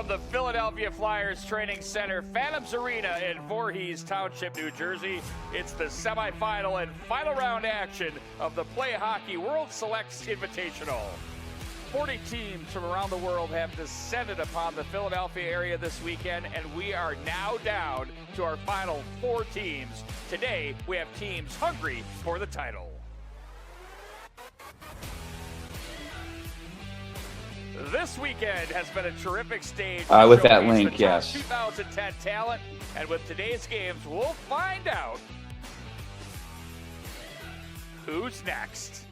From the Philadelphia Flyers Training Center, Phantoms Arena in Voorhees Township, New Jersey, it's the semifinal and final round action of the Play Hockey World Selects Invitational. 40 teams from around the world have descended upon the Philadelphia area this weekend, and we are now down to our final 4 teams. Today, we have teams hungry for the title. This weekend has been a terrific stage with that link, yes. 2010 talent, and with today's games, we'll find out who's next.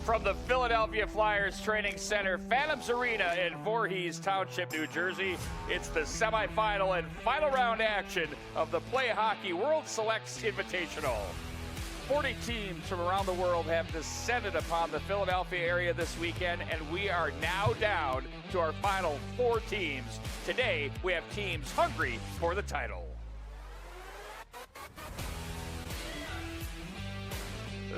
From the Philadelphia Flyers Training Center, Phantoms Arena in Voorhees Township, New Jersey, it's the semifinal and final round action of the Play Hockey World Selects Invitational. 40 teams from around the world have descended upon the Philadelphia area this weekend, and we are now down to our final 4 teams. Today, we have teams hungry for the title.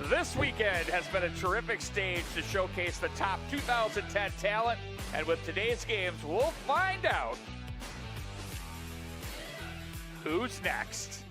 This weekend has been a terrific stage to showcase the top 2010 talent, and with today's games, we'll find out who's next.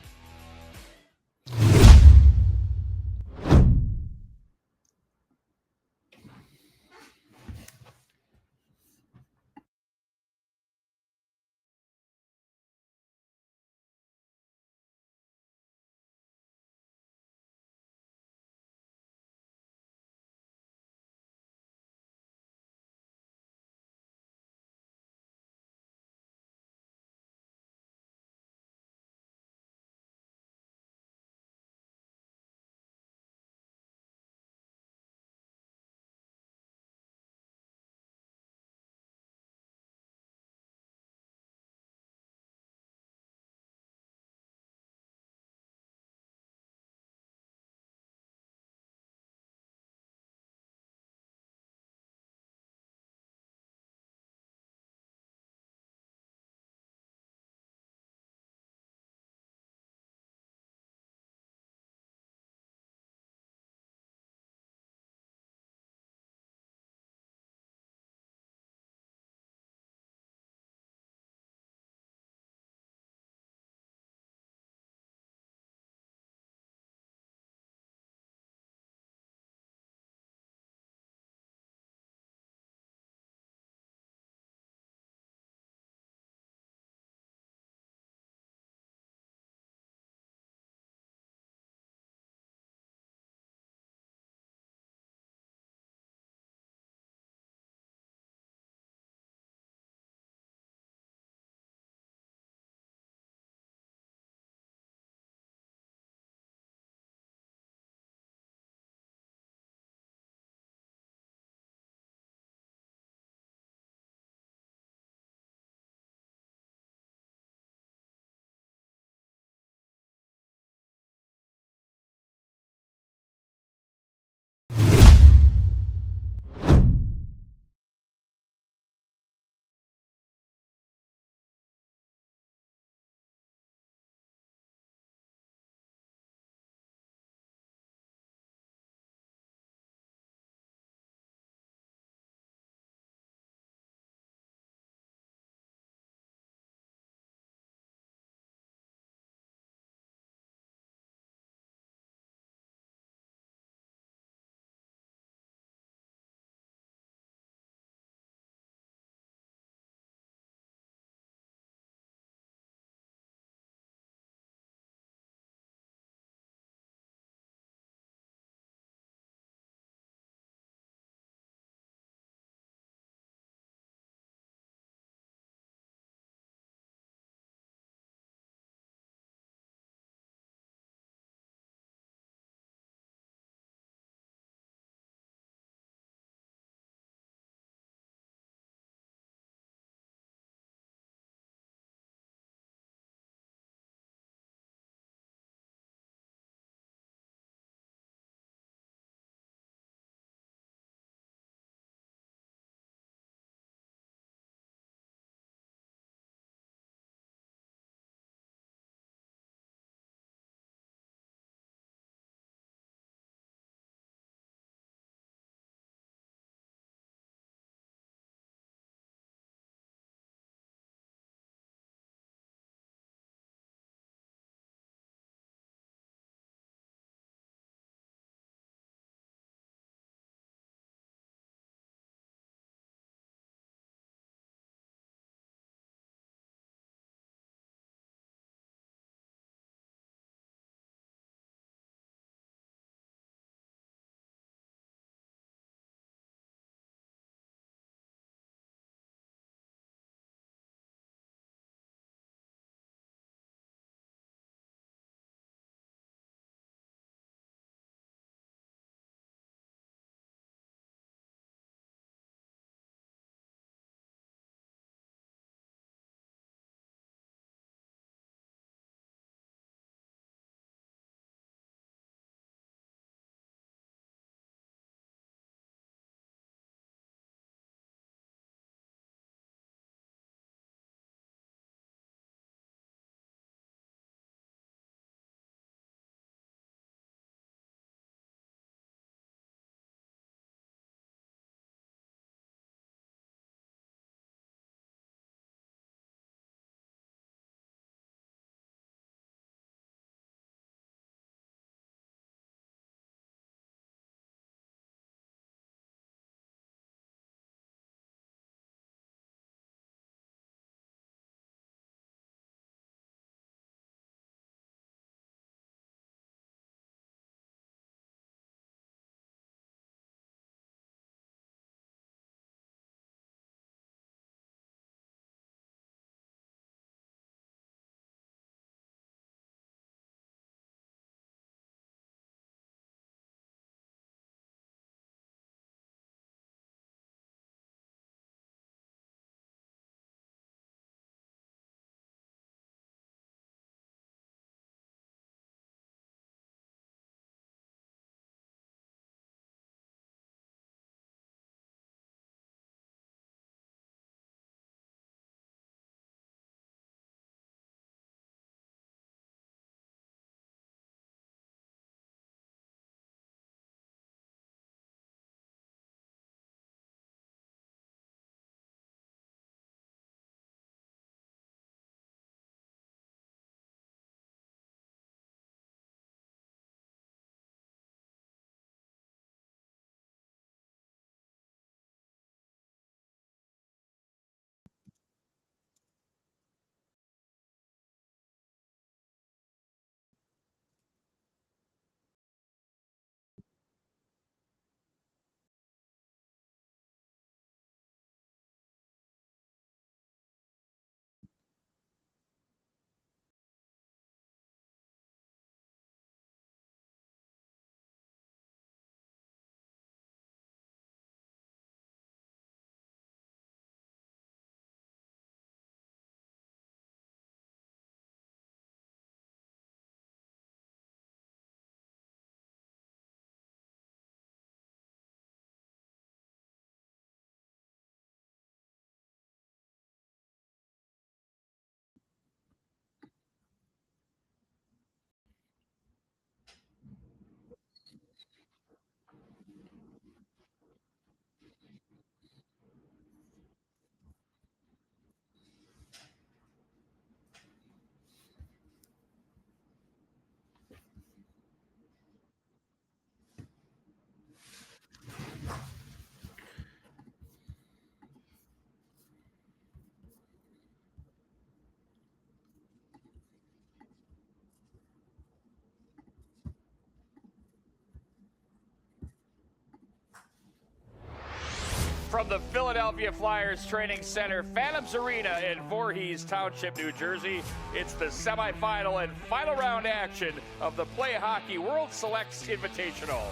From the Philadelphia Flyers Training Center, Phantoms Arena in Voorhees Township, New Jersey, it's the semifinal and final round action of the Play Hockey World Selects Invitational.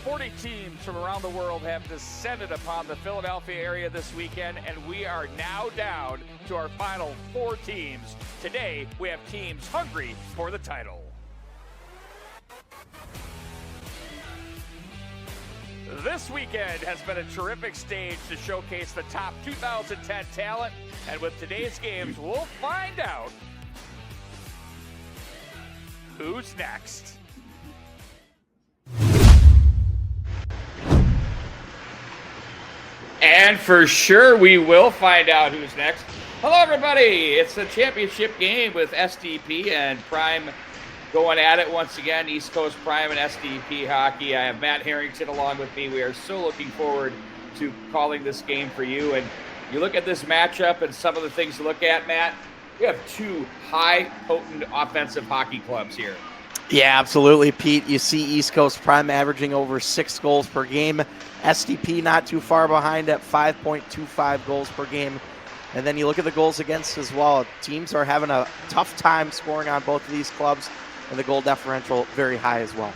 40 teams from around the world have descended upon the Philadelphia area this weekend, and we are now down to our final 4 teams. Today, we have teams hungry for the title. This weekend has been a terrific stage to showcase the top 2010 talent, and with today's games, we'll find out who's next. And for sure, we will find out who's next. Hello, everybody. It's the championship game with SDP and Prime going at it once again. East Coast Prime and SDP Hockey. I have Matt Harrington along with me. We are so looking forward to calling this game for you. And you look at this matchup and some of the things to look at, Matt. We have 2 high, potent offensive hockey clubs here. Yeah, absolutely, Pete. You see East Coast Prime averaging over 6 goals per game. SDP not too far behind at 5.25 goals per game. And then you look at the goals against as well. Teams are having a tough time scoring on both of these clubs, and the goal differential very high as well.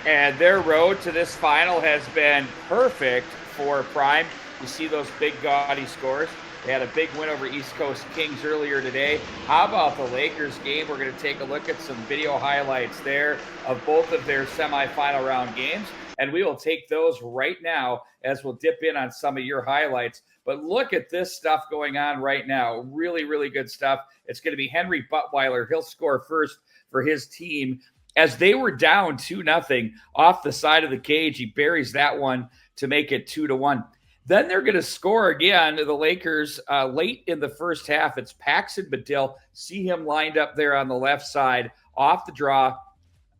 And their road to this final has been perfect for Prime. You see those big, gaudy scores. They had a big win over East Coast Kings earlier today. How about the Lakers game? We're going to take a look at some video highlights there of both of their semifinal round games. And we will take those right now as we'll dip in on some of your highlights. But look at this stuff going on right now. Really, really good stuff. It's going to be Henry Buttweiler. He'll score first for his team. As they were down 2-0 off the side of the cage, he buries that one to make it 2-1. Then they're going to score again, the Lakers, late in the first half. It's Paxton Baddill. See him lined up there on the left side, off the draw,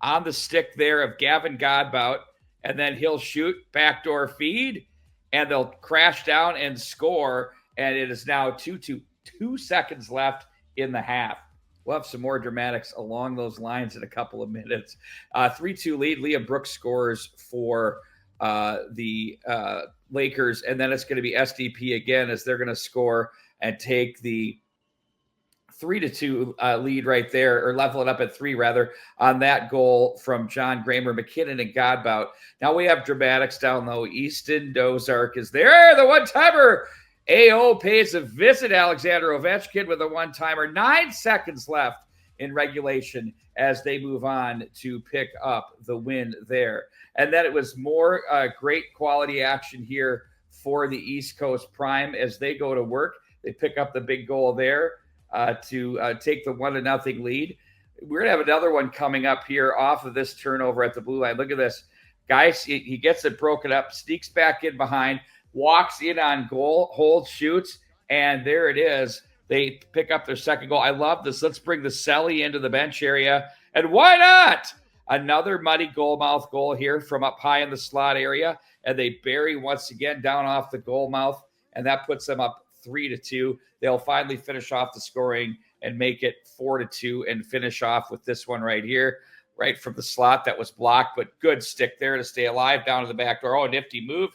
on the stick there of Gavin Godbout. And then he'll shoot, backdoor feed, and they'll crash down and score. And it is now 2-2, 2 seconds left in the half. We'll have some more dramatics along those lines in a couple of minutes. 3-2 lead. Liam Brooks scores for the Lakers, and then it's going to be SDP again as they're going to score and take the 3-2 lead right there, or level it up at 3 rather, on that goal from John Kramer, McKinnon, and Godbout. Now we have dramatics down low. Easton Dozark is there. The one-timer. AO pays a visit. Alexander Ovechkin with a one-timer. 9 seconds left in regulation as they move on to pick up the win there. And then it was more great quality action here for the East Coast Prime as they go to work. They pick up the big goal there to take the 1-0 lead. We're going to have another one coming up here off of this turnover at the blue line. Look at this. Guys, he gets it broken up, sneaks back in behind, walks in on goal, holds, shoots, and there it is. They pick up their second goal. I love this. Let's bring the Selly into the bench area. And why not? Another muddy goalmouth goal here from up high in the slot area. And they bury once again down off the goalmouth. And that puts them up 3-2. They'll finally finish off the scoring and make it 4-2 and finish off with this one right here. Right from the slot that was blocked, but good stick there to stay alive down to the back door. Oh, nifty move.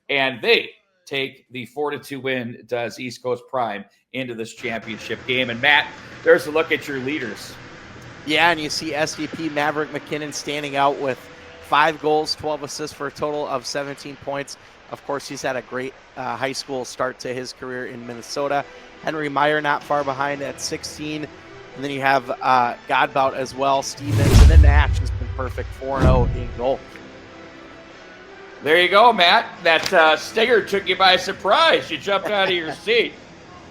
And they take the 4-2 win, does East Coast Prime, into this championship game. And Matt, there's a look at your leaders. Yeah, and you see SDP Maverick McKinnon standing out with 5 goals, 12 assists for a total of 17 points. Of course, he's had a great high school start to his career in Minnesota. Henry Meyer not far behind at 16. And then you have Godbout as well, Stevens, and then Nash has been perfect, 4-0 in goal. There you go, Matt. That stinger took you by surprise. You jumped out of your seat.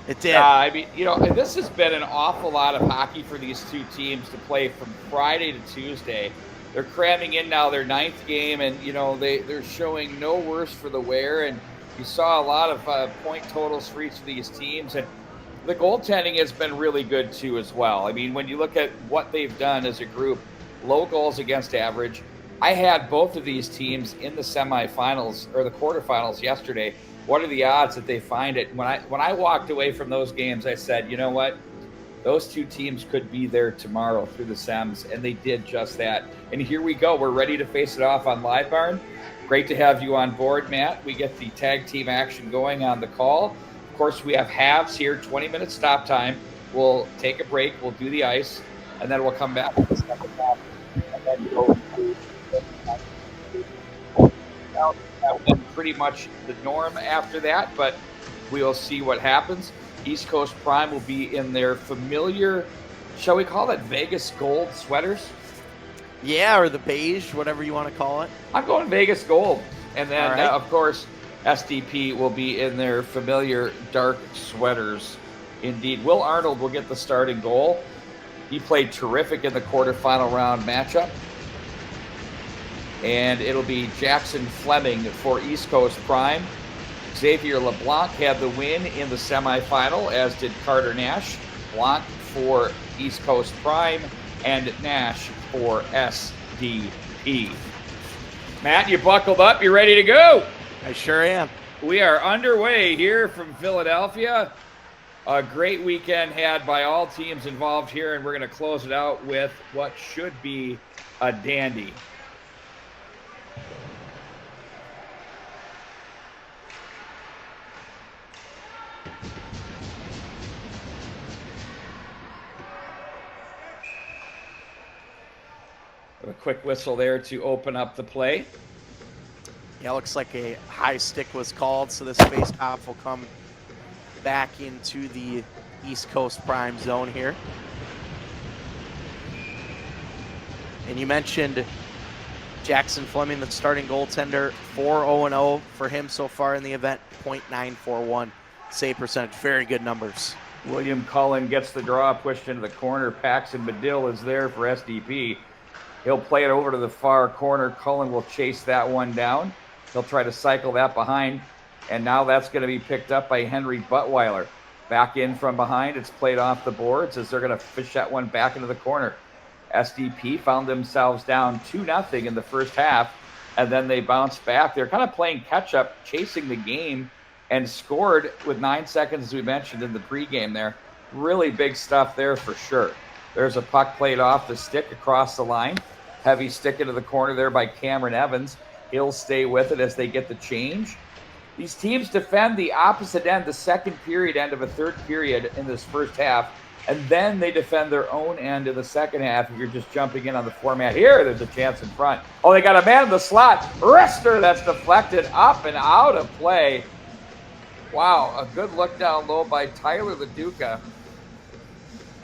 It did. I mean, you know, this has been an awful lot of hockey for these two teams to play from Friday to Tuesday. They're cramming in now their 9th game, and, you know, they're showing no worse for the wear. And you saw a lot of point totals for each of these teams. And the goaltending has been really good, too, as well. I mean, when you look at what they've done as a group, low goals against average. I had both of these teams in the semifinals or the quarterfinals yesterday. What are the odds that they find it? When I walked away from those games, I said, you know what? those two teams could be there tomorrow through the sems, and they did just that. And here we go. We're ready to face it off on Live Barn. Great to have you on board, Matt. We get the tag team action going on the call. Of course, we have halves here, 20-minute stop time. We'll take a break. We'll do the ice, and then we'll come back with the second half. And then go that will be pretty much the norm after that, but we will see what happens. East Coast Prime will be in their familiar, shall we call it Vegas gold sweaters? Yeah, or the beige, whatever you want to call it. I'm going Vegas gold. And then, right. of course, SDP will be in their familiar dark sweaters. Indeed. Will Arnold will get the starting goal. He played terrific in the quarterfinal round matchup. And it'll be Jackson Fleming for East Coast Prime. Xavier LeBlanc had the win in the semifinal, as did Carter Nash. Blanc for East Coast Prime and Nash for SDP. Matt, you buckled up? You ready to go? I sure am. We are underway here from Philadelphia. A great weekend had by all teams involved here, and we're going to close it out with what should be a dandy. A quick whistle there to open up the play. Yeah, looks like a high stick was called, so this face-off will come back into the East Coast Prime zone here. And you mentioned Jackson Fleming, the starting goaltender, 4-0-0 for him so far in the event, .941 save percentage. Very good numbers. William Cullen gets the draw pushed into the corner. Paxton Medill is there for SDP. He'll play it over to the far corner. Cullen will chase that one down. He'll try to cycle that behind. And now that's going to be picked up by Henry Buttweiler. Back in from behind. It's played off the boards as they're going to fish that one back into the corner. SDP found themselves down 2-0 in the first half, and then they bounced back. They're kind of playing catch-up, chasing the game, and scored with 9 seconds, as we mentioned in the pregame there. Really big stuff there for sure. There's a puck played off the stick across the line. Heavy stick into the corner there by Cameron Evans. He'll stay with it as they get the change. These teams defend the opposite end, the second period end of a third period in this first half, and then they defend their own end in the second half. If you're just jumping in on the format here, there's a chance in front. Oh, they got a man in the slot. Wrister, that's deflected up and out of play. Wow, a good look down low by Tyler LaDuca.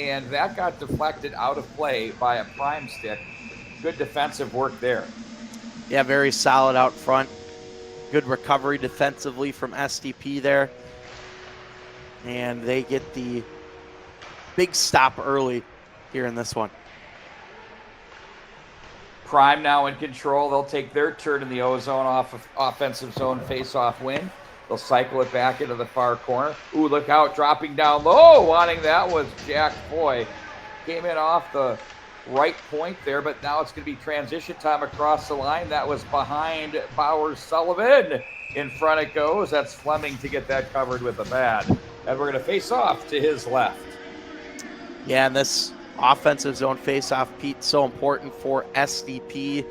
And that got deflected out of play by a prime stick. Good defensive work there. Yeah, very solid out front. Good recovery defensively from SDP there. And they get the big stop early here in this one. Prime now in control. They'll take their turn in the O-zone off of offensive zone face-off win. They'll cycle it back into the far corner. Ooh, look out, dropping down low. Wanting that was Jack Foy. Came in off the right point there, but now it's going to be transition time across the line. That was behind Bowers Sullivan. In front it goes. That's Fleming to get that covered with a pad. And we're going to face off to his left. Yeah, and this offensive zone face-off, Pete, so important for SDP.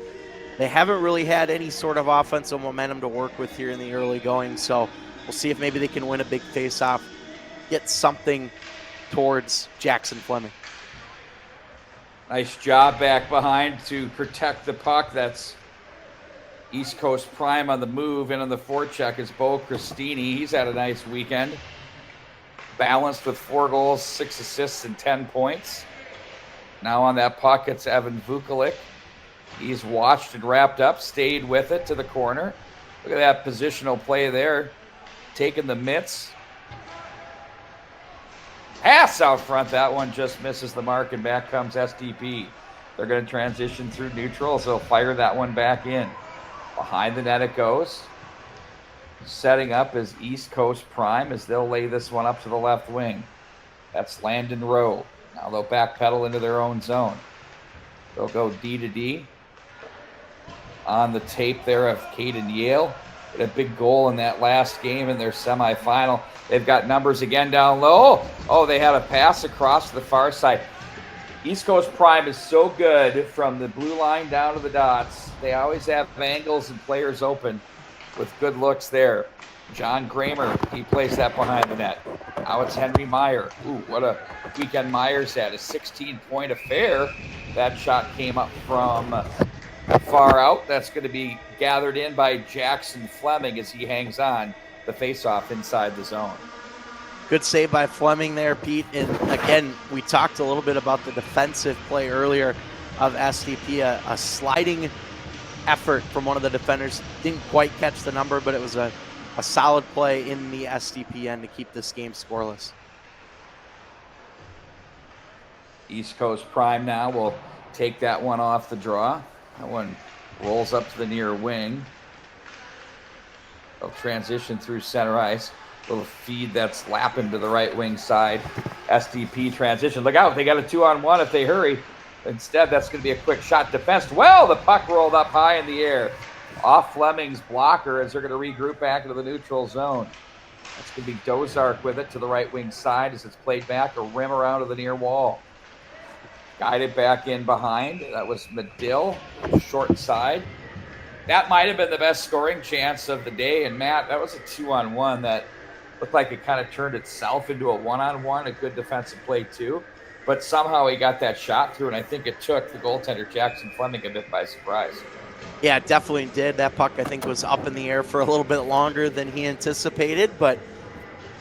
They haven't really had any sort of offensive momentum to work with here in the early going, so we'll see if maybe they can win a big face-off, get something towards Jackson Fleming. Nice job back behind to protect the puck. That's East Coast Prime on the move, and on the forecheck is Bo Christini. He's had a nice weekend. Balanced with 4 goals, 6 assists, and 10 points. Now on that puck, it's Evan Vukovic. He's watched and wrapped up, stayed with it to the corner. Look at that positional play there. Taking the mitts. Pass out front. That one just misses the mark, and back comes SDP. They're going to transition through neutral, so they'll fire that one back in. Behind the net it goes. Setting up as East Coast Prime as they'll lay this one up to the left wing. That's Landon Rowe. Now they'll backpedal into their own zone. They'll go D to D. On the tape there of Caden Yale. a big goal in that last game in their semifinal. They've got numbers again down low. Oh, they had a pass across to the far side. East Coast Prime is so good from the blue line down to the dots. They always have angles and players open with good looks there. John Kramer, he plays that behind the net. Now it's Henry Meyer. Ooh, what a weekend Meyer's had. A 16-point affair. That shot came up from far out. That's going to be gathered in by Jackson Fleming as he hangs on the faceoff inside the zone. Good save by Fleming there, Pete. And again, we talked a little bit about the defensive play earlier of SDP. A sliding effort from one of the defenders. Didn't quite catch the number, but it was a solid play in the SDP end to keep this game scoreless. East Coast Prime now will take that one off the draw. That one rolls up to the near wing. They'll transition through center ice. Little feed that's lapping to the right wing side. SDP transition. Look out, they got a 2-on-1 if they hurry. Instead, that's going to be a quick shot defensed. Well, the puck rolled up high in the air. Off Fleming's blocker as they're going to regroup back into the neutral zone. That's going to be Dozark with it to the right wing side as it's played back, a rim around to the near wall. Guided back in behind. That was Medill, short side. That might have been the best scoring chance of the day. And Matt, that was a 2-on-1 that looked like it kind of turned itself into a 1-on-1, a good defensive play too. But somehow he got that shot through, and I think it took the goaltender Jackson Fleming a bit by surprise. Yeah, it definitely did. That puck, I think, was up in the air for a little bit longer than he anticipated, but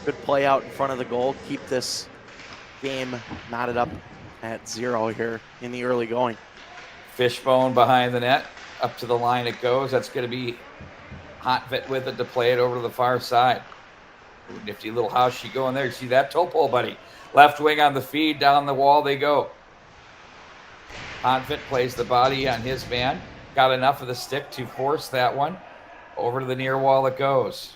good play out in front of the goal. Keep this game knotted up at 0 here in the early going. Fishbone behind the net. Up to the line it goes. That's going to be Hotvit with it to play it over to the far side. Ooh, nifty little house she going there. You see that toe pole, buddy? Left wing on the feed. Down the wall they go. Hotvit plays the body on his man. Got enough of the stick to force that one. Over to the near wall it goes.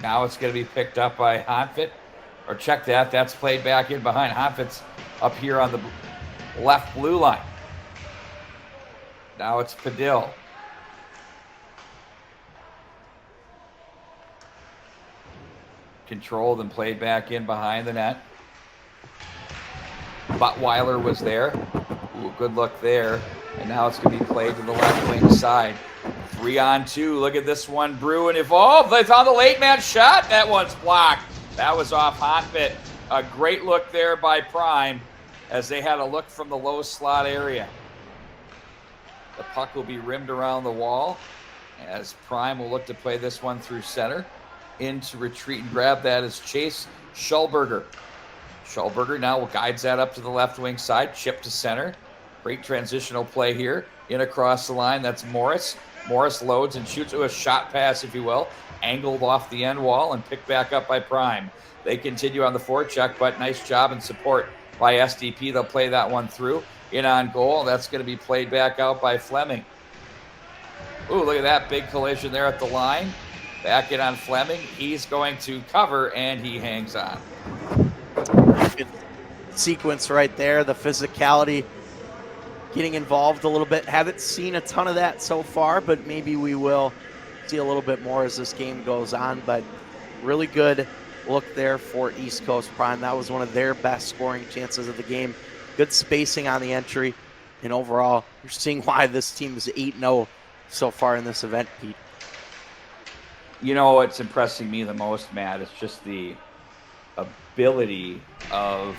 Now it's going to be picked up by Hotvit. Or check that. That's played back in behind. Hotvit's up here on the left blue line. Now it's Padil. Controlled and played back in behind the net. Buttweiler was there. Ooh, good look there. And now it's going to be played to the left wing side. 3-on-2. Look at this one brewing. Evolved. It's on the late man shot. That one's blocked. That was off Hotvit. A great look there by Prime as they had a look from the low slot area. The puck will be rimmed around the wall as Prime will look to play this one through center. Into retreat and grab that is Chase Schulberger. Schulberger now guides that up to the left wing side. Chip to center. Great transitional play here. In across the line, that's Morris. Morris loads and shoots a shot pass, if you will. Angled off the end wall and picked back up by Prime. They continue on the forecheck, but nice job and support by SDP. They'll play that one through. In on goal. That's going to be played back out by Fleming. Ooh, look at that big collision there at the line. Back in on Fleming. He's going to cover, and he hangs on. Good sequence right there. The physicality getting involved a little bit. Haven't seen a ton of that so far, but maybe we will see a little bit more as this game goes on. But really good look there for East Coast Prime. That was one of their best scoring chances of the game. Good spacing on the entry. And overall, you're seeing why this team is 8-0 so far in this event, Pete. You know what's impressing me the most, Matt, is just the ability of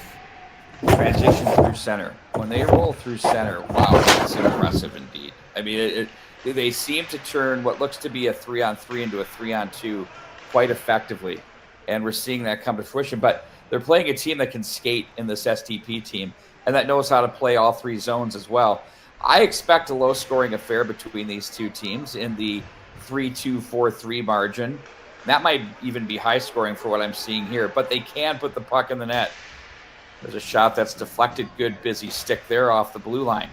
transition through center. When they roll through center, wow, that's impressive indeed. I mean, they seem to turn what looks to be a 3-on-3 into a 3-on-2 quite effectively. And we're seeing that come to fruition. But they're playing a team that can skate in this SDP team and that knows how to play all three zones as well. I expect a low-scoring affair between these two teams in the 3-2, 4-3 margin. That might even be high-scoring for what I'm seeing here, but they can put the puck in the net. There's a shot that's deflected. Good busy stick there off the blue line.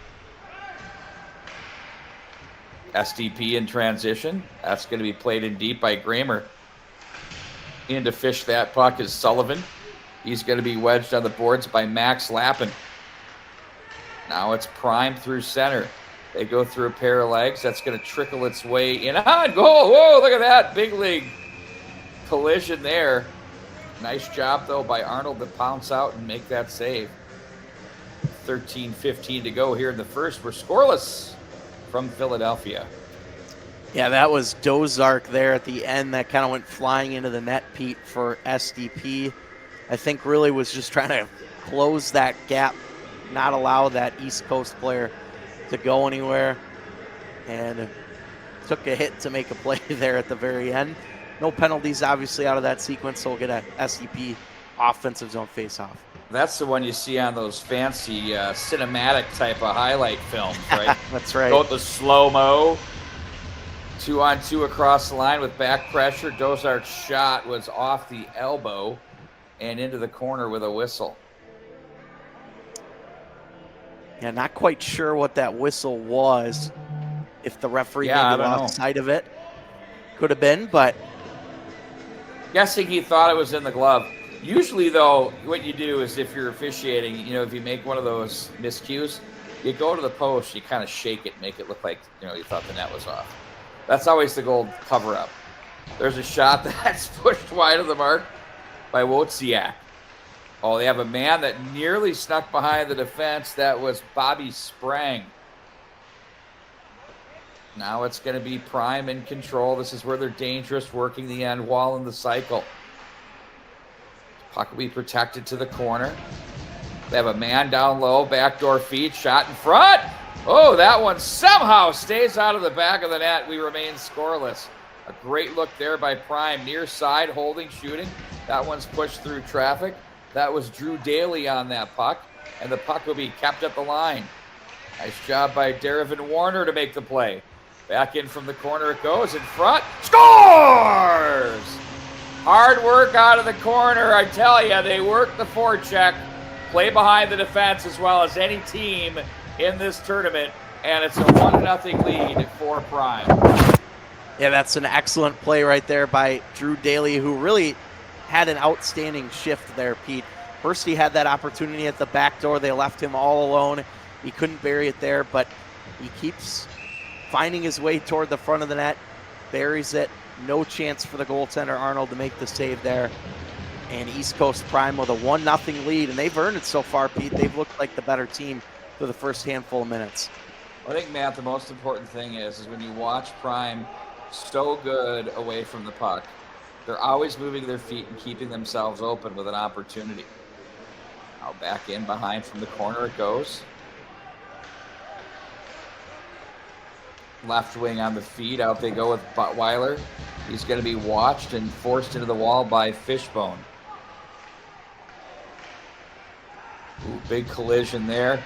SDP in transition. That's going to be played in deep by Kramer. In to fish that puck is Sullivan. He's going to be wedged on the boards by Max Lappin. Now it's Prime through center. They go through a pair of legs. That's going to trickle its way in on goal. Whoa, look at that. Big league collision there. Nice job, though, by Arnold to pounce out and make that save. 13:15 to go here in the first. We're scoreless from Philadelphia. Yeah, that was Dozark there at the end that kind of went flying into the net, Pete, for SDP. I think really was just trying to close that gap, not allow that East Coast player to go anywhere, and took a hit to make a play there at the very end. No penalties, obviously, out of that sequence, so we'll get a SDP offensive zone faceoff. That's the one you see on those fancy cinematic type of highlight films, right? That's right. Go with the slow-mo. 2-on-2 across the line with back pressure. Dozark's shot was off the elbow and into the corner with a whistle. Yeah, not quite sure what that whistle was. If the referee maybe lost sight of it. Could have been, but... Guessing he thought it was in the glove. Usually, though, what you do is if you're officiating, you know, if you make one of those miscues, you go to the post, you kind of shake it, make it look like, you know, you thought the net was off. That's always the goal cover-up. There's a shot that's pushed wide of the mark by Wojciak. Oh, they have a man that nearly snuck behind the defense. That was Bobby Sprang. Now it's going to be Prime in control. This is where they're dangerous, working the end wall in the cycle. Puck will be protected to the corner. They have a man down low, backdoor feed, shot in front. Oh, that one somehow stays out of the back of the net. We remain scoreless. A great look there by Prime. Near side, holding, shooting. That one's pushed through traffic. That was Drew Daly on that puck. And the puck will be kept at the line. Nice job by Darvin Warner to make the play. Back in from the corner it goes. In front. Scores! Hard work out of the corner. I tell you, they work the forecheck. Play behind the defense as well as any team in this tournament, and it's a 1-0 lead for Prime. Yeah, that's an excellent play right there by Drew Daly, who really had an outstanding shift there, Pete. First, he had that opportunity at the back door. They left him all alone. He couldn't bury it there, but he keeps finding his way toward the front of the net, buries it. No chance for the goaltender, Arnold, to make the save there. And East Coast Prime with a 1-0 lead, and they've earned it so far, Pete. They've looked like the better team for the first handful of minutes. I think, Matt, the most important thing is when you watch Prime so good away from the puck, they're always moving their feet and keeping themselves open with an opportunity. Now back in behind from the corner it goes. Left wing on the feed. Out they go with Buttweiler. He's going to be watched and forced into the wall by Fishbone. Ooh, big collision there.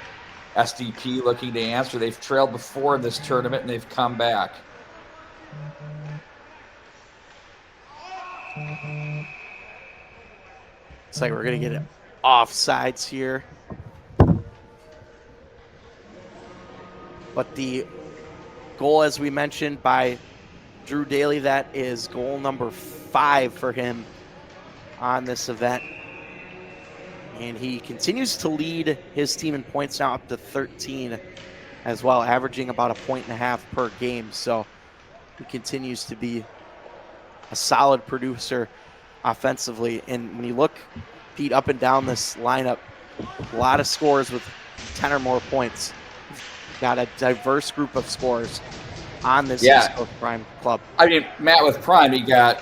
SDP looking to answer. They've trailed before in this tournament, and they've come back. It's like we're going to get it offsides here. But the goal, as we mentioned, by Drew Daly, that is goal number 5 for him on this event. And he continues to lead his team in points now up to 13 as well, averaging about 1.5 points per game. So he continues to be a solid producer offensively. And when you look, Pete, up and down this lineup, a lot of scores with 10 or more points. Got a diverse group of scores on this East Coast Prime club. I mean, Matt, with Prime, you got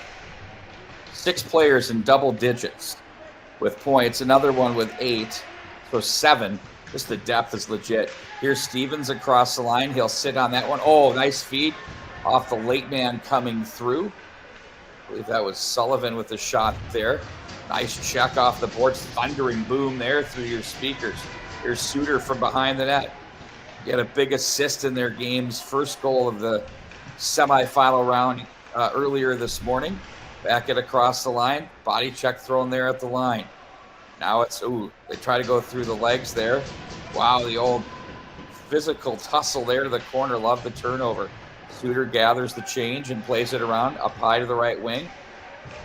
6 players in double digits with points, another one with 8, so 7. Just the depth is legit. Here's Stevens across the line. He'll sit on that one. Oh, nice feed off the late man coming through. I believe that was Sullivan with the shot there. Nice check off the boards. Thundering boom there through your speakers. Here's Suter from behind the net. He had a big assist in their game's first goal of the semifinal round earlier this morning. Back it across the line. Body check thrown there at the line. Now it's, they try to go through the legs there. Wow, the old physical tussle there to the corner. Love the turnover. Suter gathers the change and plays it around up high to the right wing.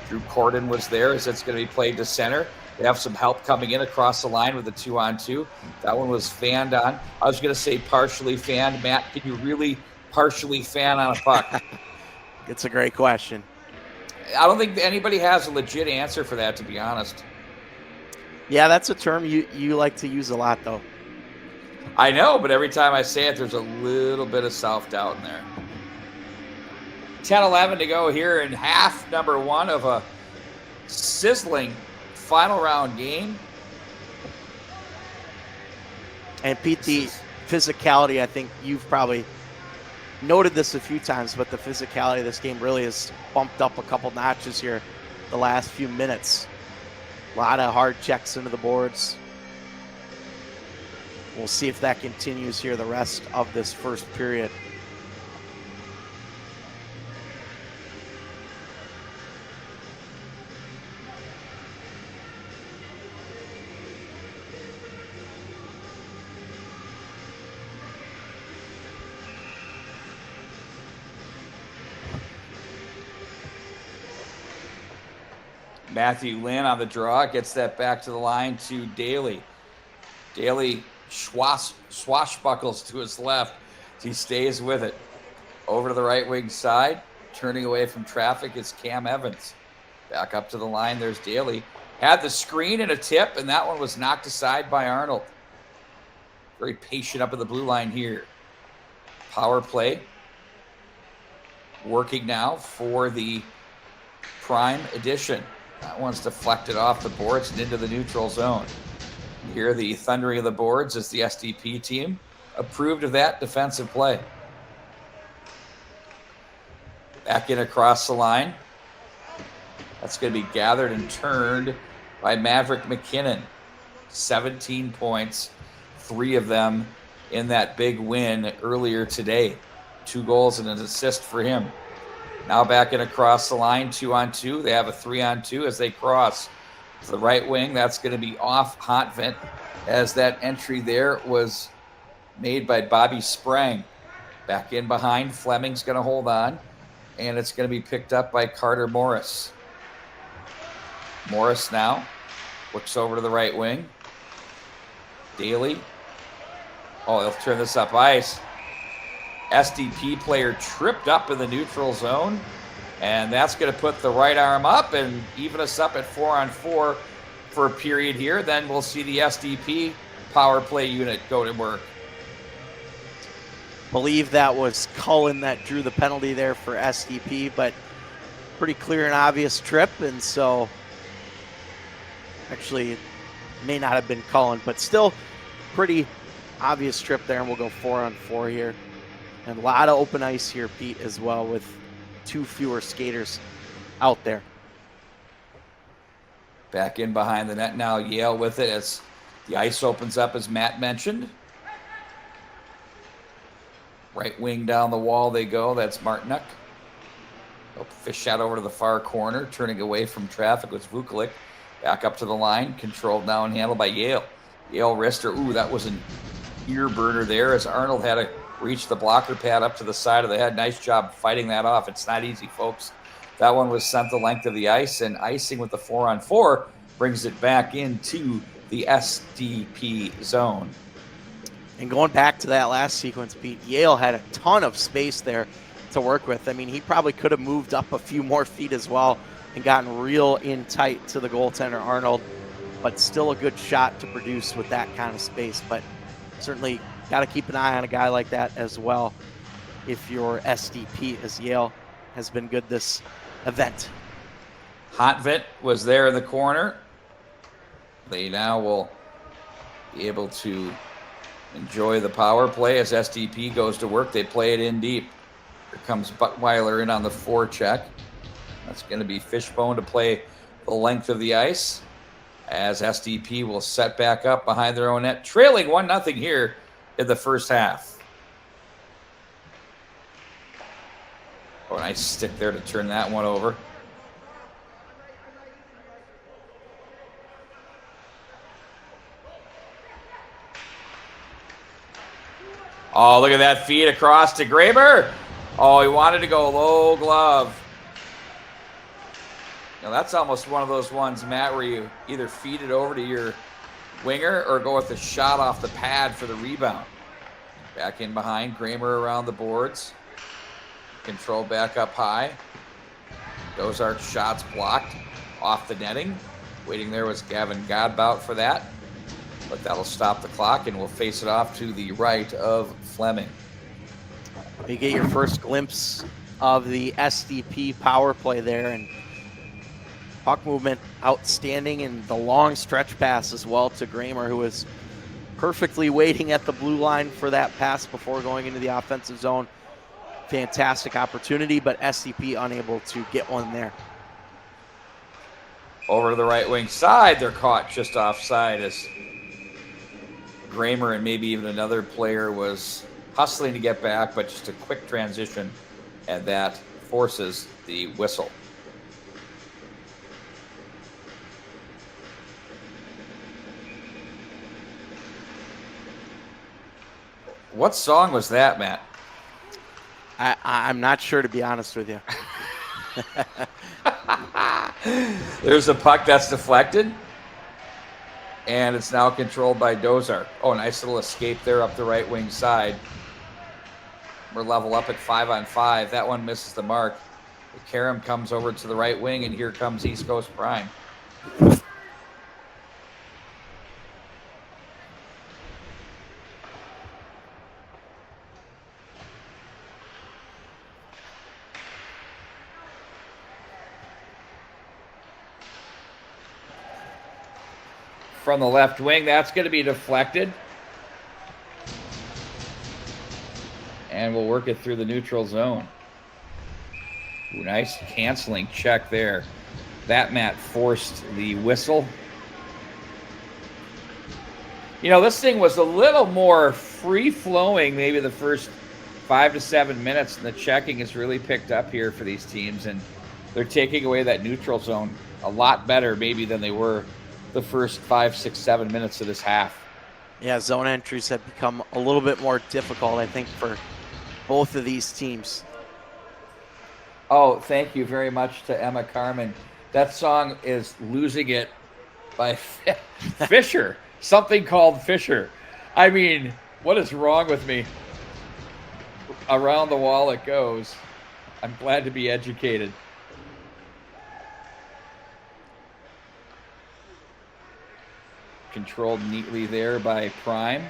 Drew Corden was there as it's going to be played to center. They have some help coming in across the line with the 2-on-2. That one was fanned on. I was going to say partially fanned. Matt, can you really partially fan on a puck? It's a great question. I don't think anybody has a legit answer for that, to be honest. Yeah, that's a term you like to use a lot, though. I know, but every time I say it, there's a little bit of self-doubt in there. 10-11 to go here in half number one of a sizzling final round game. And Pete, the physicality, I think you've probably noted this a few times, but the physicality of this game really has bumped up a couple notches here the last few minutes. A lot of hard checks into the boards. We'll see if that continues here the rest of this first period. Matthew Lynn on the draw, gets that back to the line to Daly. Daly swashbuckles to his left. He stays with it. Over to the right wing side, turning away from traffic is Cam Evans. Back up to the line, there's Daly. Had the screen and a tip, and that one was knocked aside by Arnold. Very patient up at the blue line here. Power play. Working now for the Prime Edition. That one's deflected off the boards and into the neutral zone. Here, the thundering of the boards as the SDP team approved of that defensive play. Back in across the line. That's going to be gathered and turned by Maverick McKinnon. 17 points, 3 of them in that big win earlier today. 2 goals and an assist for him. Now back in across the line, 2-on-2. They have a 3-on-2 as they cross to the right wing. That's going to be off Hontvent, as that entry there was made by Bobby Sprang. Back in behind, Fleming's going to hold on, and it's going to be picked up by Carter Morris. Morris now looks over to the right wing. Daly. Oh, they'll turn this up ice. SDP player tripped up in the neutral zone, and that's going to put the right arm up and even us up at 4-on-4 for a period here. Then we'll see the SDP power play unit go to work. Believe that was Cullen that drew the penalty there for SDP, but pretty clear and obvious trip, and so actually it may not have been Cullen, but still pretty obvious trip there, and we'll go 4-on-4 here. And a lot of open ice here, Pete, as well, with 2 fewer skaters out there. Back in behind the net now, Yale with it as the ice opens up, as Matt mentioned. Right wing down the wall they go. That's Martinuk. They'll fish shot over to the far corner, turning away from traffic with Vukovic. Back up to the line, controlled now and handled by Yale. Yale wrister. Ooh, that was an ear burner there as Arnold had to reach the blocker pad up to the side of the head. Nice job fighting that off. It's not easy, folks. That one was sent the length of the ice, and icing with the 4-on-4 brings it back into the SDP zone. And going back to that last sequence, Pete, Yale had a ton of space there to work with. I mean, he probably could have moved up a few more feet as well and gotten real in tight to the goaltender, Arnold, but still a good shot to produce with that kind of space. But certainly got to keep an eye on a guy like that as well if you're SDP, as Yale has been good this event. Hontvent was there in the corner. They now will be able to enjoy the power play as SDP goes to work. They play it in deep. Here comes Buttweiler in on the forecheck. That's going to be Fishbone to play the length of the ice as SDP will set back up behind their own net, trailing 1-0 here in the first half. Oh, nice stick there to turn that one over. Oh, look at that feed across to Graber. Oh, he wanted to go low glove. Now that's almost one of those ones, Matt, where you either feed it over to your winger or go with a shot off the pad for the rebound. Back in behind, Kramer around the boards. Control back up high. Dozark shots blocked off the netting. Waiting there was Gavin Godbout for that. But that'll stop the clock, and we'll face it off to the right of Fleming. You get your first glimpse of the SDP power play there, and puck movement outstanding, and the long stretch pass as well to Kramer, who was perfectly waiting at the blue line for that pass before going into the offensive zone. Fantastic opportunity, but SDP unable to get one there. Over to the right wing side, they're caught just offside as Kramer and maybe even another player was hustling to get back, but just a quick transition, and that forces the whistle. What song was that, Matt? I'm not sure, to be honest with you. There's a puck that's deflected, and it's now controlled by Dozark. Oh, nice little escape there up the right wing side. We're level up at 5-on-5. That one misses the mark. Karam comes over to the right wing, and here comes East Coast Prime. From the left wing, that's going to be deflected. And we'll work it through the neutral zone. Ooh, nice canceling check there. That, Matt, forced the whistle. You know, this thing was a little more free-flowing maybe the first 5 to 7 minutes, and the checking has really picked up here for these teams, and they're taking away that neutral zone a lot better maybe than they were the first 5, 6, 7 minutes of this half. Yeah, zone entries have become a little bit more difficult, I think, for both of these teams. Oh, thank you very much to Emma Carmen. That song is Losing It by Fisher. Something called Fisher. I mean, what is wrong with me? Around the wall it goes. I'm glad to be educated. Controlled neatly there by Prime.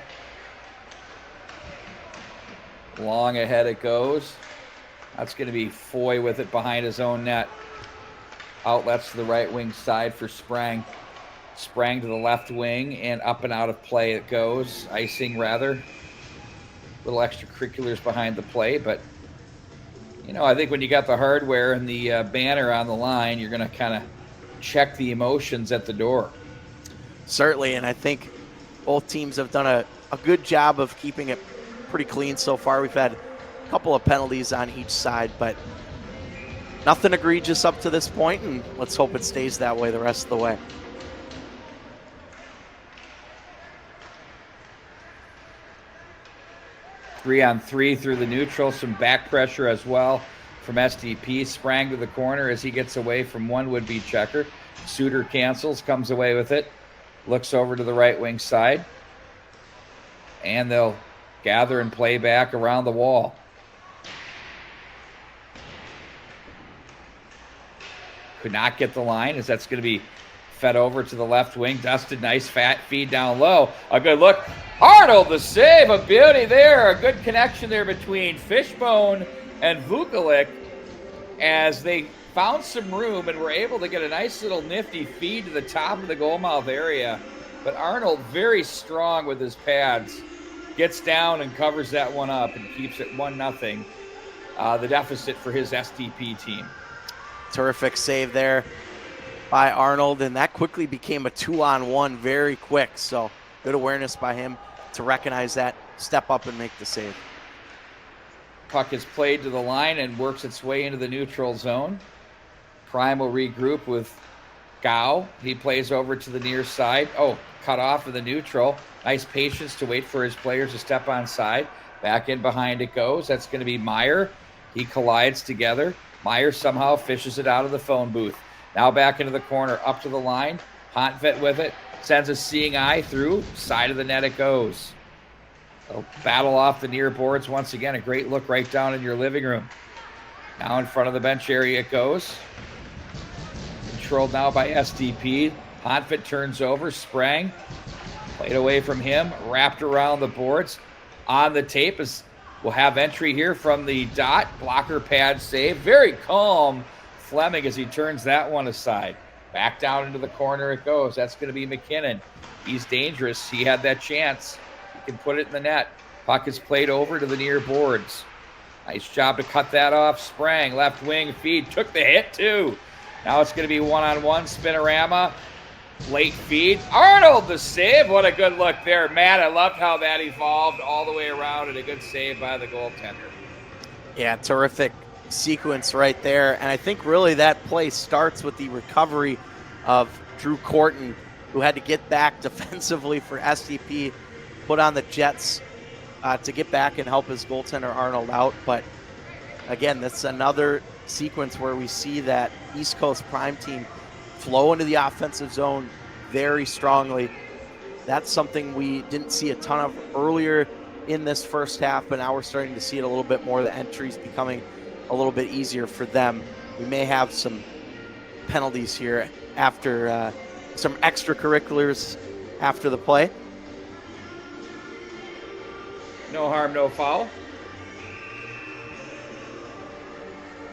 Long ahead it goes. That's going to be Foy with it behind his own net. Outlets to the right wing side for Sprang. Sprang to the left wing, and up and out of play it goes. Icing, rather. Little extracurriculars behind the play, but, you know, I think when you got the hardware and the banner on the line, you're going to kind of check the emotions at the door. Certainly, and I think both teams have done a good job of keeping it pretty clean so far. We've had a couple of penalties on each side, but nothing egregious up to this point, and let's hope it stays that way the rest of the way. Three on three through the neutral, some back pressure as well from SDP. Sprang to the corner as he gets away from one would-be checker. Suter cancels, comes away with it. Looks over to the right wing side. And they'll gather and play back around the wall. Could not get the line as that's going to be fed over to the left wing. Dusted, nice fat feed down low. A good look. Arnold, the save, a beauty there. A good connection there between Fishbone and Vukovic as they found some room and were able to get a nice little nifty feed to the top of the goal mouth area. But Arnold, very strong with his pads, gets down and covers that one up and keeps it 1-0, the deficit for his SDP team. Terrific save there by Arnold, and that quickly became a 2-on-1 very quick. So good awareness by him to recognize that, step up and make the save. Puck is played to the line and works its way into the neutral zone. Prime will regroup with Gao. He plays over to the near side. Oh, cut off of the neutral. Nice patience to wait for his players to step on side. Back in behind it goes. That's going to be Meyer. He collides together. Meyer somehow fishes it out of the phone booth. Now back into the corner, up to the line. Hontvit with it. Sends a seeing eye through. Side of the net it goes. They'll battle off the near boards once again. A great look right down in your living room. Now in front of the bench area it goes. Controlled now by SDP. Hontvit turns over. Sprang. Played away from him. Wrapped around the boards. On the tape is we'll have entry here from the dot. Blocker pad save. Very calm Fleming as he turns that one aside. Back down into the corner it goes. That's going to be McKinnon. He's dangerous. He had that chance. He can put it in the net. Puck is played over to the near boards. Nice job to cut that off. Sprang, left wing feed. Took the hit too. Now it's going to be one-on-one. Spinorama. Late feed. Arnold the save. What a good look there. Matt, I loved how that evolved all the way around, and a good save by the goaltender. Yeah, terrific sequence right there. And I think really that play starts with the recovery of Drew Corton, who had to get back defensively for SDP, put on the Jets to get back and help his goaltender Arnold out. But again, that's another sequence where we see that East Coast Prime team flow into the offensive zone very strongly. That's something we didn't see a ton of earlier in this first half, but now we're starting to see it a little bit more. The entries becoming a little bit easier for them. We may have some penalties here after some extracurriculars after the play. No harm, no foul.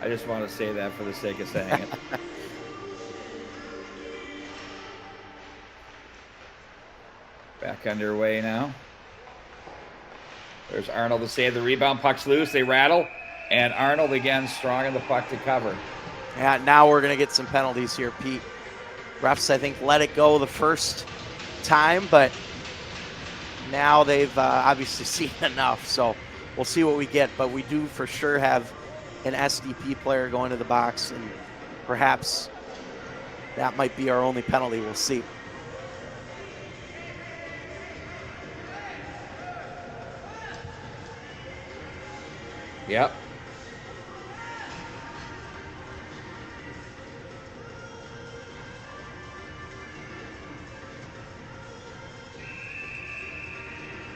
I just want to say that for the sake of saying it. Back underway now. There's Arnold to save the rebound. Puck's loose. They rattle. And Arnold again strong in the puck to cover. Yeah, now we're going to get some penalties here, Pete. Refs, I think, let it go the first time, but now they've obviously seen enough. So we'll see what we get. But we do for sure have an SDP player going to the box, and perhaps that might be our only penalty. We'll see. Yep.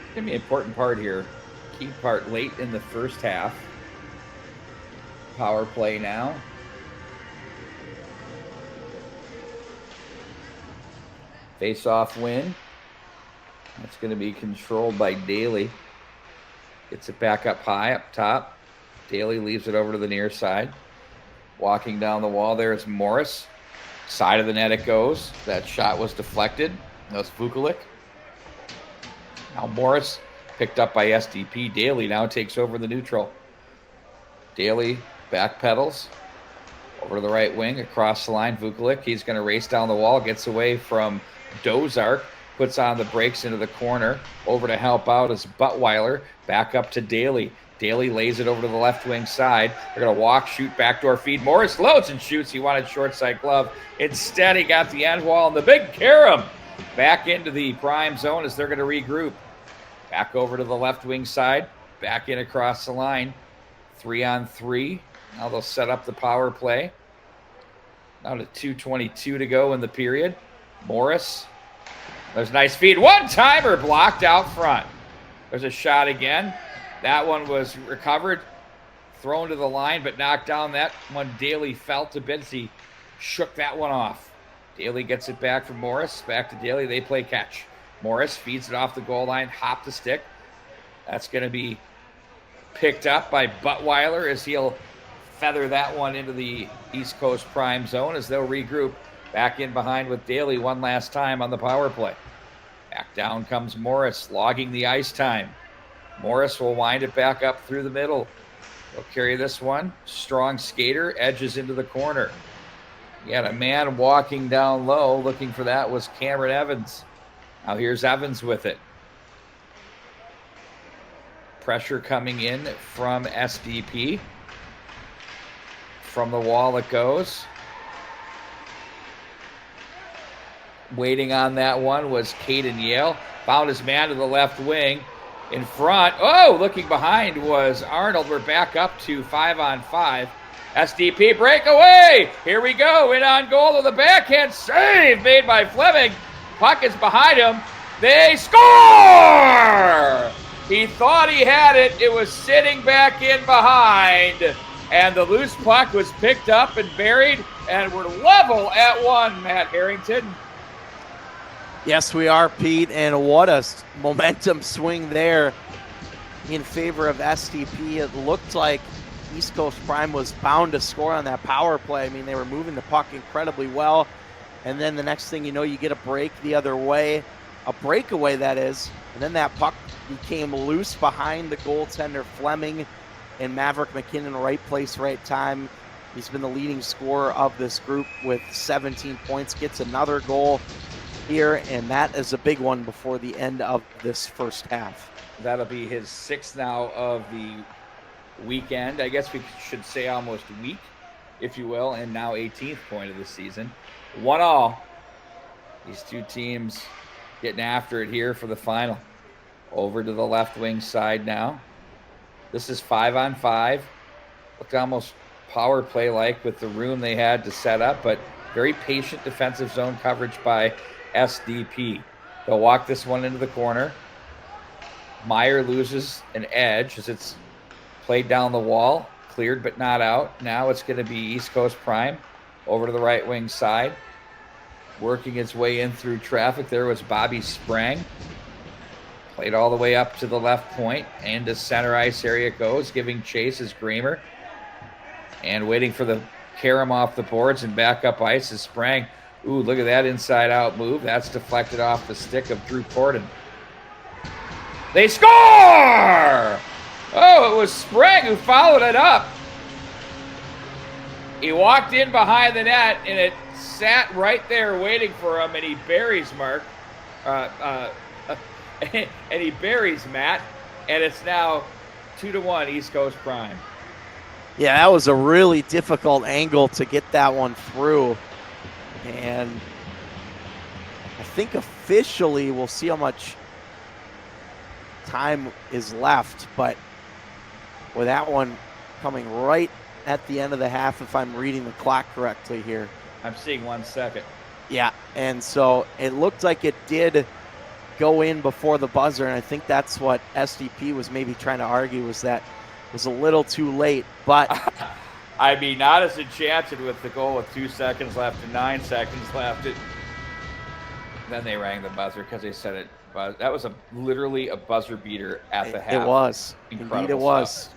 It's going to be an important part here. Key part late in the first half. Power play now. Face-off win. That's going to be controlled by Daly. Gets it back up high, up top. Daly leaves it over to the near side. Walking down the wall there is Morris. Side of the net it goes. That shot was deflected. That was Vukulik. Now Morris picked up by SDP. Daly now takes over the neutral. Daly back pedals. Over to the right wing, across the line. Vukulik, he's going to race down the wall. Gets away from Dozark. Puts on the brakes into the corner. Over to help out is Buttweiler. Back up to Daly. Daly lays it over to the left wing side. They're going to walk, shoot, backdoor feed. Morris loads and shoots. He wanted short side glove. Instead, he got the end wall and the big carom back into the prime zone as they're going to regroup. Back over to the left wing side. Back in across the line. 3-on-3. Now they'll set up the power play. Now to 2:22 to go in the period. Morris. There's a nice feed. One-timer blocked out front. There's a shot again. That one was recovered, thrown to the line, but knocked down. That one Daly felt a bit as he shook that one off. Daly gets it back from Morris. Back to Daly. They play catch. Morris feeds it off the goal line. Hop the stick. That's going to be picked up by Buttweiler as he'll feather that one into the East Coast prime zone as they'll regroup. Back in behind with Daly one last time on the power play. Back down comes Morris, logging the ice time. Morris will wind it back up through the middle. He'll carry this one. Strong skater, edges into the corner. He had a man walking down low. Looking for that was Cameron Evans. Now here's Evans with it. Pressure coming in from SDP. From the wall it goes. Waiting on that one was Caden Yale. Found his man to the left wing. In front. Oh, looking behind was Arnold. We're back up to 5-on-5. SDP breakaway. Here we go. In on goal to the backhand save made by Fleming. Puck is behind him. They score! He thought he had it. It was sitting back in behind. And the loose puck was picked up and buried. And we're level at 1, Matt Harrington. Yes, we are, Pete. And what a momentum swing there in favor of SDP. It looked like East Coast Prime was bound to score on that power play. I mean, they were moving the puck incredibly well. And then the next thing you know, you get a break the other way, a breakaway that is. And then that puck became loose behind the goaltender Fleming, and Maverick McKinnon, right place, right time. He's been the leading scorer of this group with 17 points, gets another goal here, and that is a big one before the end of this first half. That'll be his 6th now of the weekend. I guess we should say almost week, if you will, and now 18th point of the season. 1-1. These two teams getting after it here for the final. Over to the left wing side now. This is 5-on-5. Looked almost power play like with the room they had to set up, but very patient defensive zone coverage by SDP. They'll walk this one into the corner. Meyer loses an edge as it's played down the wall, cleared but not out. Now it's going to be East Coast Prime over to the right wing side. Working its way in through traffic. There was Bobby Sprang. Played all the way up to the left point, and to center ice area it goes, giving chase is Gramer. And waiting for the carom off the boards and back up ice is Sprang. Ooh, look at that inside-out move. That's deflected off the stick of Drew Corden. They score! Oh, it was Sprang who followed it up. He walked in behind the net, and it sat right there waiting for him, and he buries Mark. And he buries Matt, and it's now 2-1 East Coast Prime. Yeah, that was a really difficult angle to get that one through. And I think officially we'll see how much time is left, but with that one coming right at the end of the half, if I'm reading the clock correctly here. I'm seeing 1 second. Yeah, and so it looked like it did go in before the buzzer, and I think that's what SDP was maybe trying to argue, was that it was a little too late. But I mean, not as enchanted with the goal with 2 seconds left and 9 seconds left. Then they rang the buzzer because they said it. That was literally a buzzer beater at the half. It was. Incredible. Indeed it was. Stuff.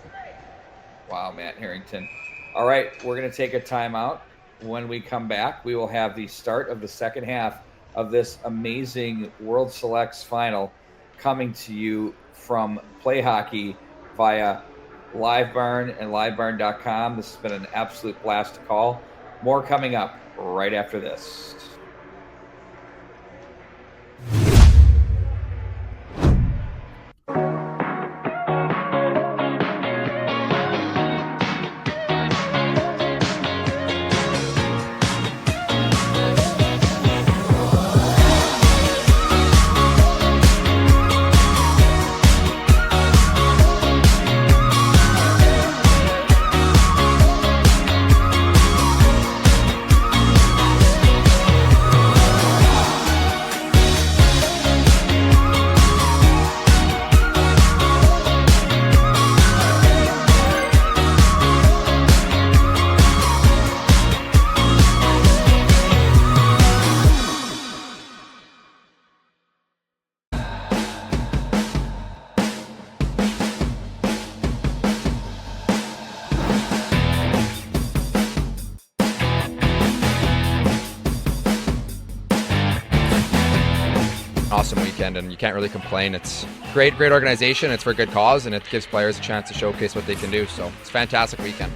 Wow, Matt Harrington. All right, we're going to take a timeout. When we come back, we will have the start of the second half of this amazing World Selects final coming to you from Play Hockey via LiveBarn and LiveBarn.com. This has been an absolute blast to call. More coming up right after this. Awesome weekend, and you can't really complain. It's great organization. It's for a good cause, and it gives players a chance to showcase what they can do. So it's a fantastic weekend.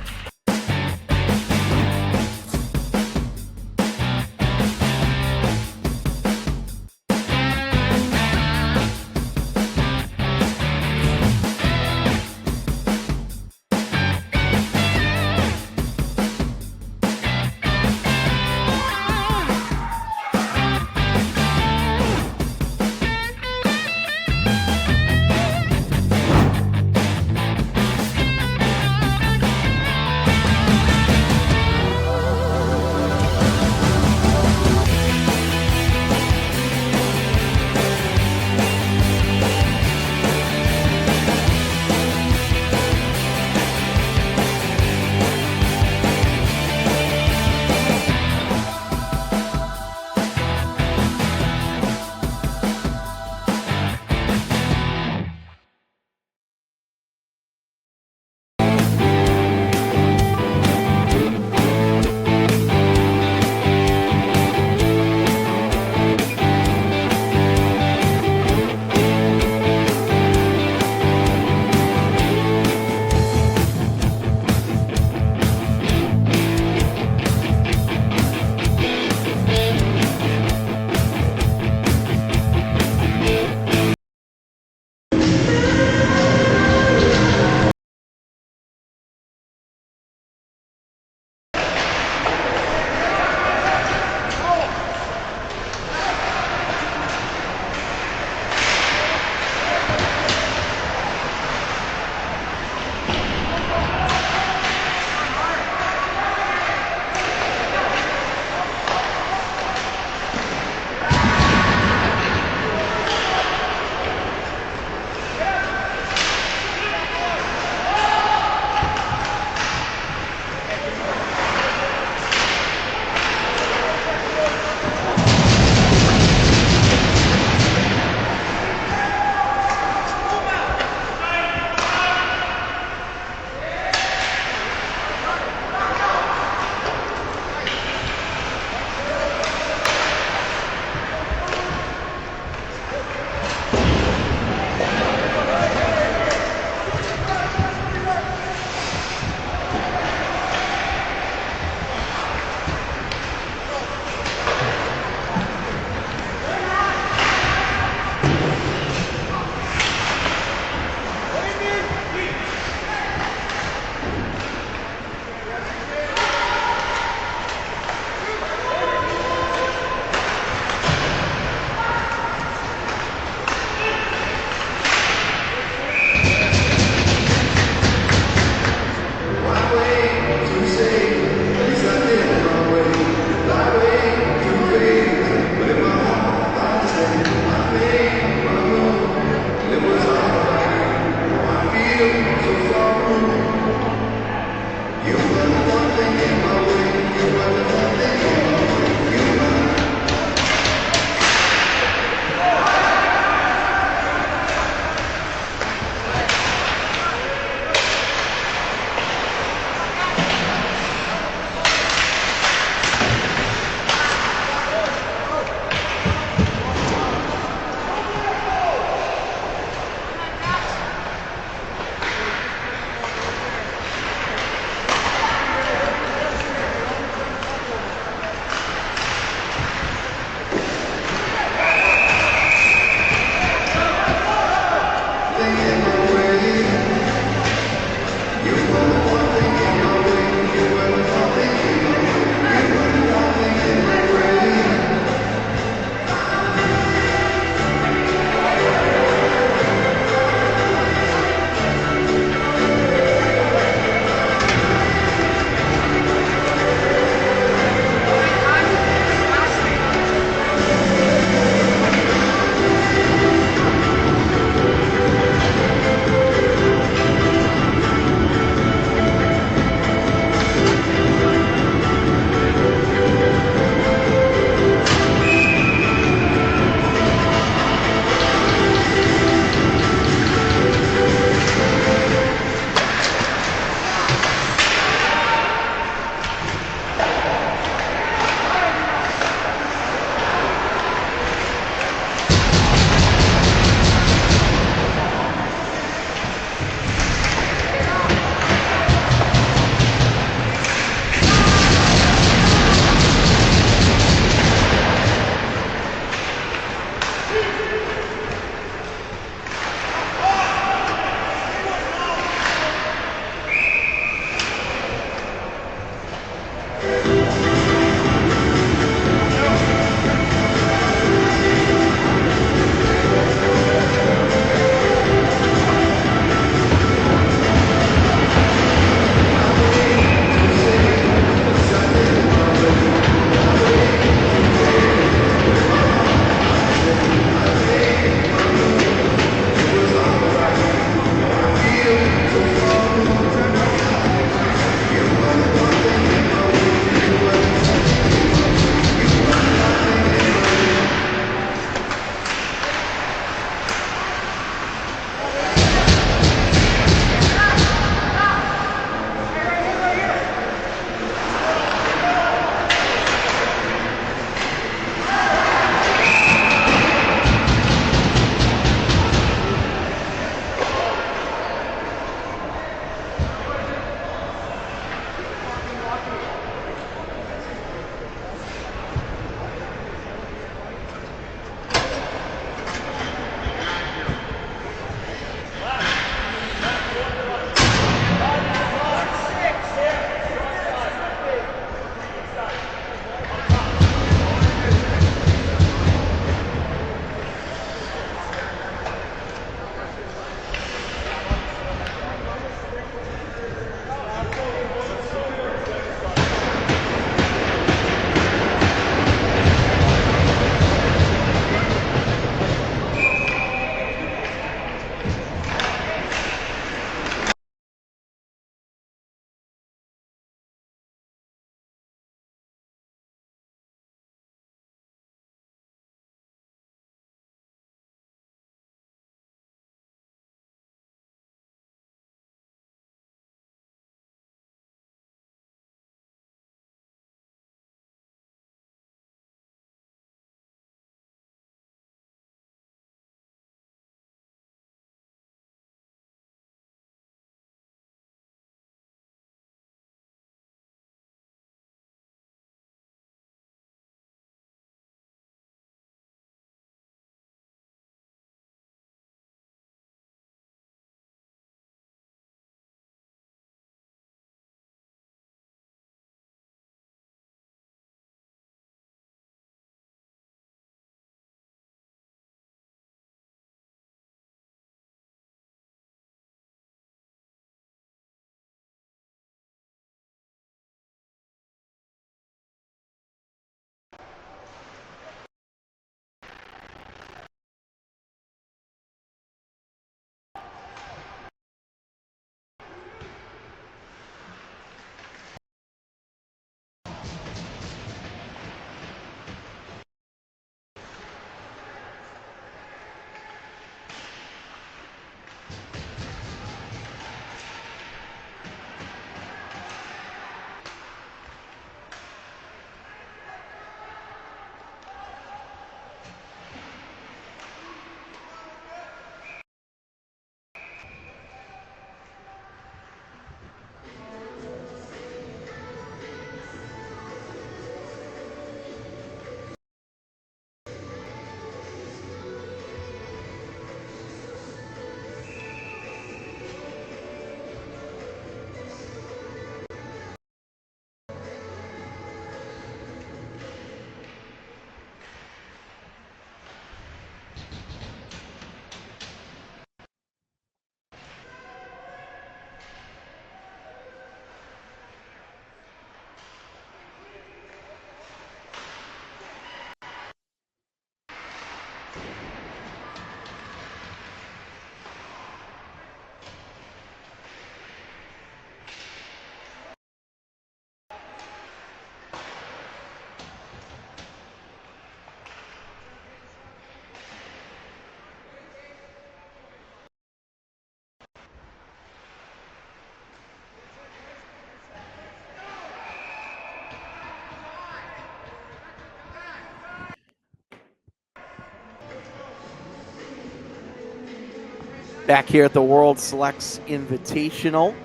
Back here at the World Selects Invitational,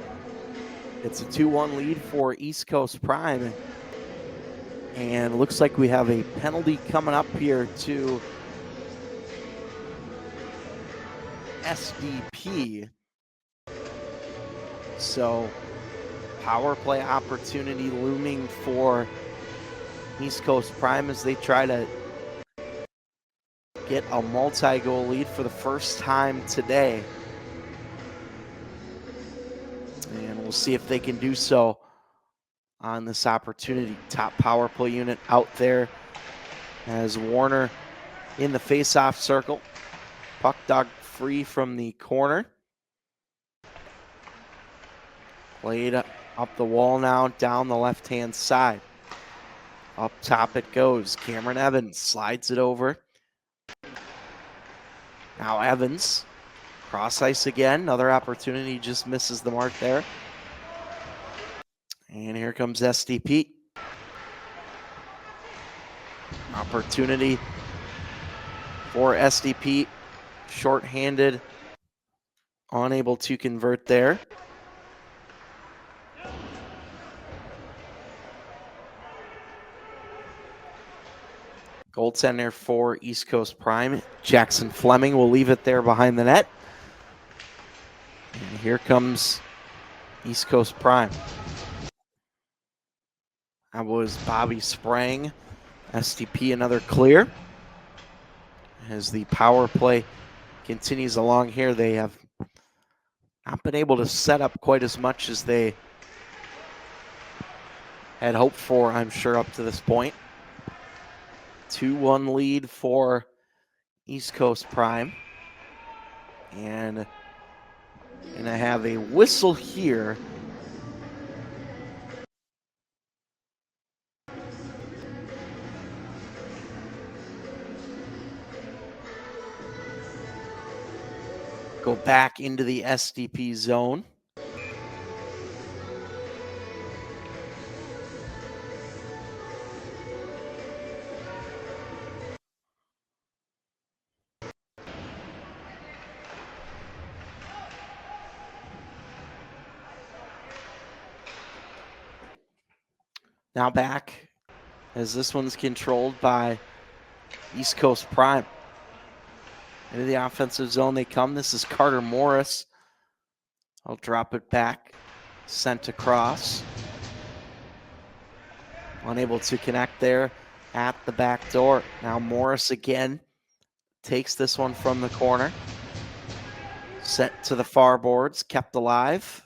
it's a 2-1 lead for East Coast Prime. And it looks like we have a penalty coming up here to SDP. So power play opportunity looming for East Coast Prime as they try to get a multi-goal lead for the first time today. And we'll see if they can do so on this opportunity. Top power play unit out there as Warner in the face-off circle. Puck dug free from the corner. Played up the wall now, down the left-hand side. Up top it goes. Cameron Evans slides it over. Now Evans, cross ice again. Another opportunity, just misses the mark there. And here comes SDP. Opportunity for SDP. Short-handed, unable to convert there. Goaltender for East Coast Prime, Jackson Fleming, will leave it there behind the net. And here comes East Coast Prime. That was Bobby Sprang. SDP another clear. As the power play continues along here, they have not been able to set up quite as much as they had hoped for, I'm sure, up to this point. 2-1 lead for East Coast Prime. And gonna have a whistle here. Go back into the SDP zone. Now back as this one's controlled by East Coast Prime. Into the offensive zone they come. This is Carter Morris. I'll drop it back. Sent across. Unable to connect there at the back door. Now Morris again takes this one from the corner. Set to the far boards, kept alive.